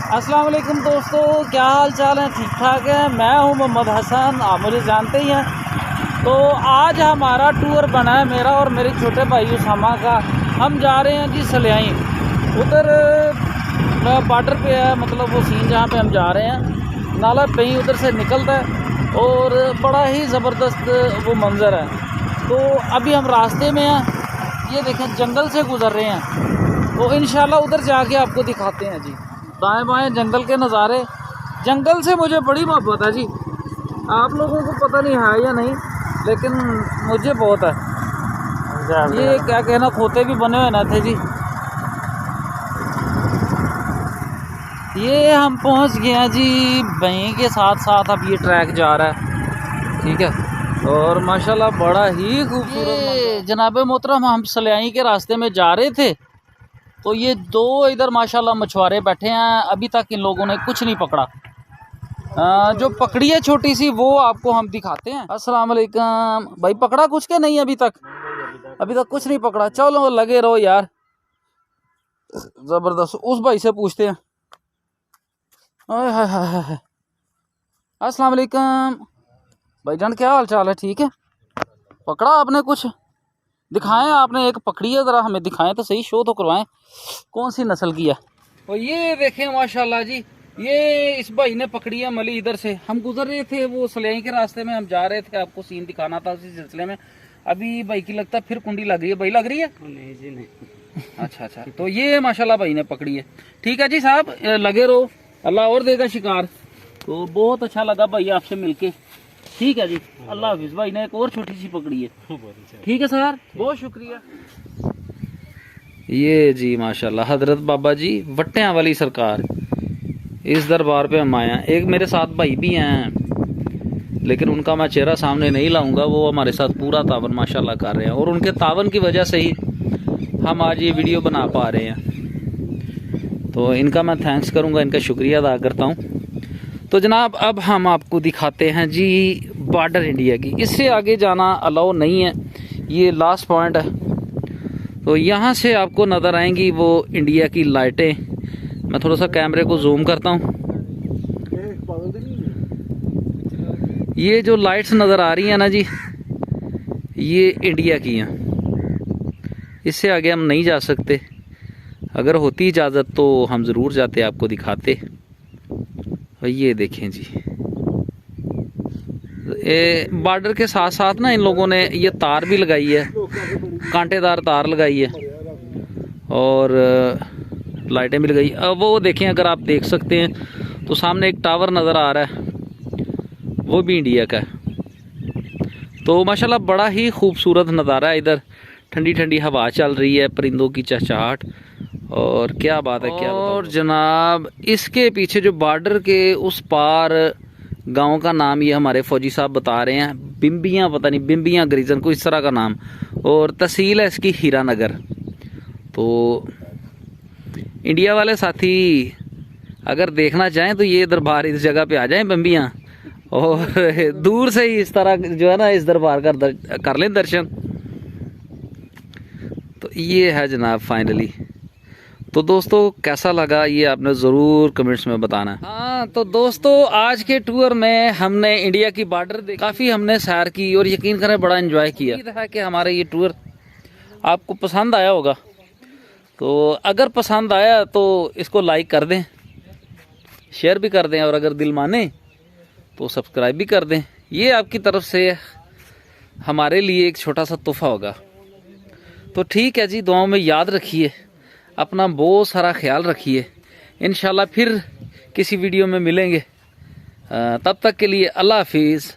अस्सलाम वालेकुम दोस्तों, क्या हाल चाल है? ठीक ठाक है। मैं हूं मोहम्मद हसन, आप मुझे जानते ही हैं। तो आज हमारा टूर बना है मेरा और मेरे छोटे भाई उसामा का। हम जा रहे हैं जी सलियाई, उधर बॉर्डर पे है, मतलब वो सीन जहां पे हम जा रहे हैं। नाला कहीं उधर से निकलता है और बड़ा ही ज़बरदस्त वो मंज़र है। तो अभी हम रास्ते में हैं, ये देखें जंगल से गुज़र रहे हैं। तो इंशाल्लाह उधर जाके आपको दिखाते हैं जी। दाएं बाएं जंगल के नज़ारे। जंगल से मुझे बड़ी मोहब्बत है जी, आप लोगों को पता नहीं है या नहीं, लेकिन मुझे बहुत है। ये क्या कहना, खोते भी बने हुए ना थे जी। ये हम पहुंच गए हैं जी वहीं के साथ साथ। अब ये ट्रैक जा रहा है, ठीक है, और माशाल्लाह बड़ा ही खूबसूरत। जनाब मोहतरम, हम सलियाई के रास्ते में जा रहे थे तो ये दो इधर माशाल्लाह मछुआरे बैठे हैं। अभी तक इन लोगों ने कुछ नहीं पकड़ा। जो पकड़ी है छोटी सी वो आपको हम दिखाते हैं। अस्सलाम वालेकुम भाई, पकड़ा कुछ के नहीं अभी तक? अभी तक कुछ नहीं पकड़ा। चलो लगे रहो यार, जबरदस्त। उस भाई से पूछते हैं। अस्सलाम वालेकुम भाईजान, क्या हाल चाल है? ठीक है। पकड़ा आपने कुछ? दिखाएं, आपने एक पकड़ी है, ज़रा हमें दिखाएं तो सही, शो तो करवाएं कौन सी नस्ल की है। और ये देखें माशाल्लाह जी, ये इस भाई ने पकड़ी है मली। इधर से हम गुजर रहे थे, वो सलियाई के रास्ते में हम जा रहे थे, आपको सीन दिखाना था उसी सिलसिले में। अभी भाई की लगता है फिर कुंडी लग गई है। भाई लग रही है? नहीं जी नहीं। अच्छा, तो ये माशाल्लाह भाई ने पकड़ी है। ठीक है जी साहब, लगे रहो, अल्लाह और देगा शिकार। तो बहुत अच्छा लगा भाई आपसे मिलके। ठीक है जी, अल्लाह हाफिज। भाई ने एक और छोटी सी पकड़ी है। ठीक है सर, बहुत शुक्रिया। ये जी माशाल्लाह हजरत बाबा जी वट्टियां वाली सरकार, इस दरबार पे हम आए हैं। एक मेरे साथ भाई भी हैं, लेकिन उनका मैं चेहरा सामने नहीं लाऊंगा। वो हमारे साथ पूरा तावन माशाल्लाह कर रहे हैं और उनके तावन की वजह से ही हम आज ये वीडियो बना पा रहे हैं। तो इनका मैं थैंक्स करूंगा, इनका शुक्रिया अदा करता हूँ। तो जनाब अब हम आपको दिखाते हैं जी बॉर्डर इंडिया की। इससे आगे जाना अलाउ नहीं है, ये लास्ट पॉइंट है। तो यहाँ से आपको नज़र आएंगी वो इंडिया की लाइटें। मैं थोड़ा सा कैमरे को जूम करता हूँ। ये जो लाइट्स नज़र आ रही हैं ना जी, ये इंडिया की हैं। इससे आगे हम नहीं जा सकते। अगर होती इजाज़त तो हम ज़रूर जाते, आपको दिखाते। और ये देखें जी, बॉर्डर के साथ साथ ना इन लोगों ने ये तार भी लगाई है, कांटेदार तार लगाई है और लाइटें भी लगाई। अब वो देखें, अगर आप देख सकते हैं तो सामने एक टावर नज़र आ रहा है, वो भी इंडिया का है। तो माशाल्लाह बड़ा ही खूबसूरत नज़ारा है। इधर ठंडी ठंडी हवा चल रही है, परिंदों की चहचहाट, और क्या बात है, क्या और जनाब इसके पीछे जो बॉर्डर के उस पार गांव का नाम ये हमारे फौजी साहब बता रहे हैं, बिम्बियाँ, पता नहीं बिम्बियाँ गरीजन को इस तरह का नाम, और तहसील है इसकी हीरानगर। तो इंडिया वाले साथी अगर देखना चाहें तो ये दरबार इस जगह पे आ जाएं बिम्बियाँ, और दूर से ही इस तरह जो है ना इस दरबार का कर लें दर्शन। तो ये है जनाब फाइनली। तो दोस्तों कैसा लगा ये आपने ज़रूर कमेंट्स में बताना है। हाँ तो दोस्तों, आज के टूर में हमने इंडिया की बॉर्डर देखी, काफ़ी हमने सैर की और यकीन करें बड़ा एंजॉय किया। उम्मीद है कि हमारा ये टूर आपको पसंद आया होगा। तो अगर पसंद आया तो इसको लाइक कर दें, शेयर भी कर दें, और अगर दिल माने तो सब्सक्राइब भी कर दें। ये आपकी तरफ से हमारे लिए एक छोटा सा तोहफा होगा। तो ठीक है जी, दुआओं में याद रखिए, अपना बहुत सारा ख्याल रखिए। इंशाल्लाह फिर किसी वीडियो में मिलेंगे। तब तक के लिए अल्लाह हाफिज़।